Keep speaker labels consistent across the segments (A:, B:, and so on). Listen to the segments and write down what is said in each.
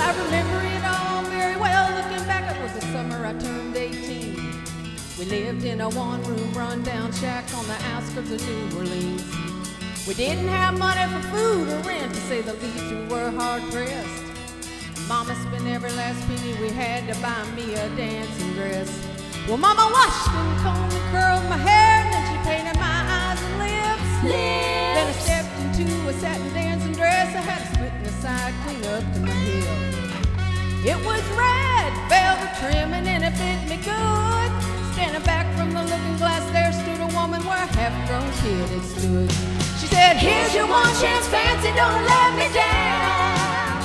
A: I remember it all very well. Looking back, it was the summer I turned 18. We lived in a one-room run-down shack on the outskirts of New Orleans. We didn't have money for food or rent, to say the least. We were hard-pressed. Mama spent every last penny we had to buy me a dancing dress. Well, Mama washed and combed and curled my hair, and then she painted my eyes and lips. Then I stepped into a satin dancing dress. I had a split in the side, clean up to my hip. It was red velvet trimming and it fit me good. Standing back from the looking glass, there stood a woman where a half-grown kid had stood. She said, "Here's your one chance, fancy, don't let me down."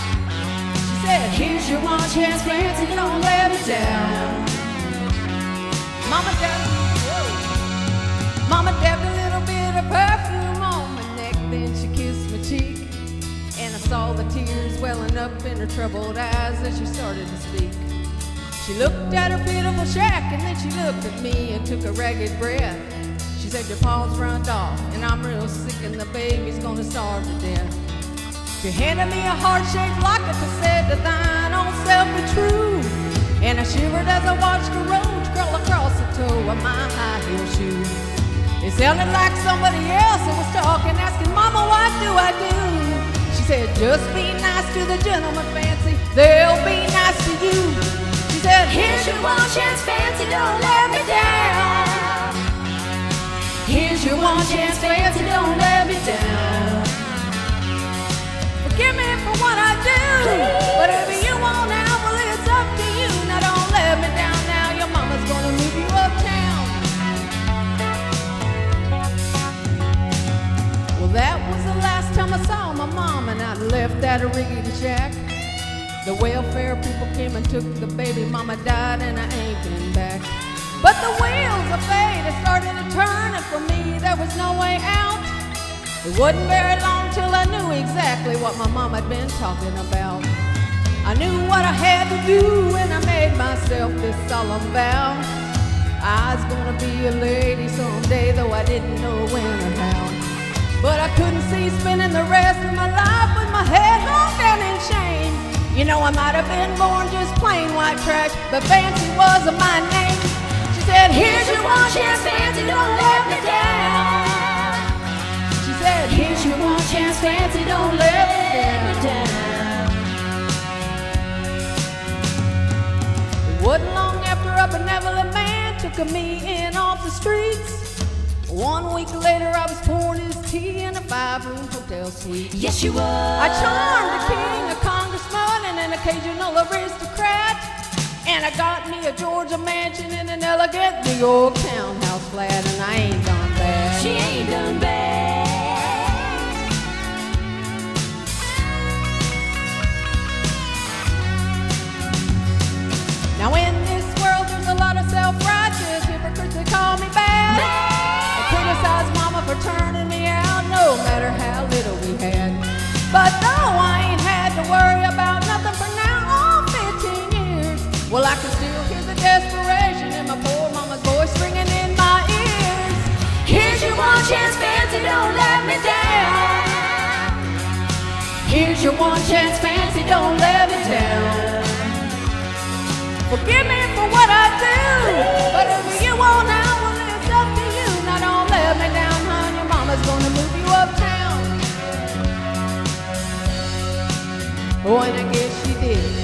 A: She said, "Here's your one chance, fancy, don't let me down." Mama dabbed a little bit of perfume on my neck, then she kissed my cheek. And I saw the tears welling up in her troubled eyes as she started to speak. She looked at her pitiful shack, and then she looked at me and took a ragged breath. She said, "Your pa's runned off, and I'm real sick, and the baby's gonna starve to death." She handed me a heart-shaped locket that said, "To thine own self be true." And I shivered as I watched a roach crawl across the toe of my high-heel shoe. It sounded like somebody else that was talking, asking, "Mama, what do I do?" She said, "Just be nice to the gentleman, fancy, they'll be nice to you." She said, "Here's your one chance, fancy, don't let me down. Here's your one chance, fancy, don't let me down. Forgive me for what I do, whatever you want now, well, it's up to you. Now don't let me down now, your mama's gonna move you uptown." Well, that was the last time I saw my mom, and I left that rickety shack. The welfare people came and took the baby. Mama died and I ain't been back. But the wheels of fate had started to turn, and for me there was no way out. It wasn't very long till I knew exactly what my mom had been talking about. I knew what I had to do, and I made myself this solemn vow. I was gonna be a lady someday, though I didn't know when or how. But I couldn't see spending the rest of my life with my head hung down in shame. You know, I might have been born just plain white trash, but Fancy wasn't my name. She said, "Here's your one chance, Fancy, don't let me down." She said, "Here's your one chance, Fancy, don't let me down." It wasn't long after a benevolent man took me in off the streets. 1 week later, I was pouring his tea in a 5-room hotel suite.
B: Yes, you were.
A: I charmed a king, a congressman, and an occasional aristocrat. And I got me a Georgia mansion in an elegant New York townhouse flat. And I ain't done bad.
B: She ain't done bad.
A: Now in this world, there's a lot of self-righteous hypocrites that call me bad. They criticize Mama for turning me out, no matter how little we had. But though I ain't had to worry about nothing for now, all 15 years, well, I can still hear the desperation in my poor mama's voice ringing in my ears.
B: Here's your one chance, Fancy, don't let me down.
A: Here's your one chance, Fancy, don't let me down. Forgive me for what I do, whatever you want now, well, it's up to you. Now don't let me down, hon, your mama's gonna move you uptown. Oh, and I guess she did.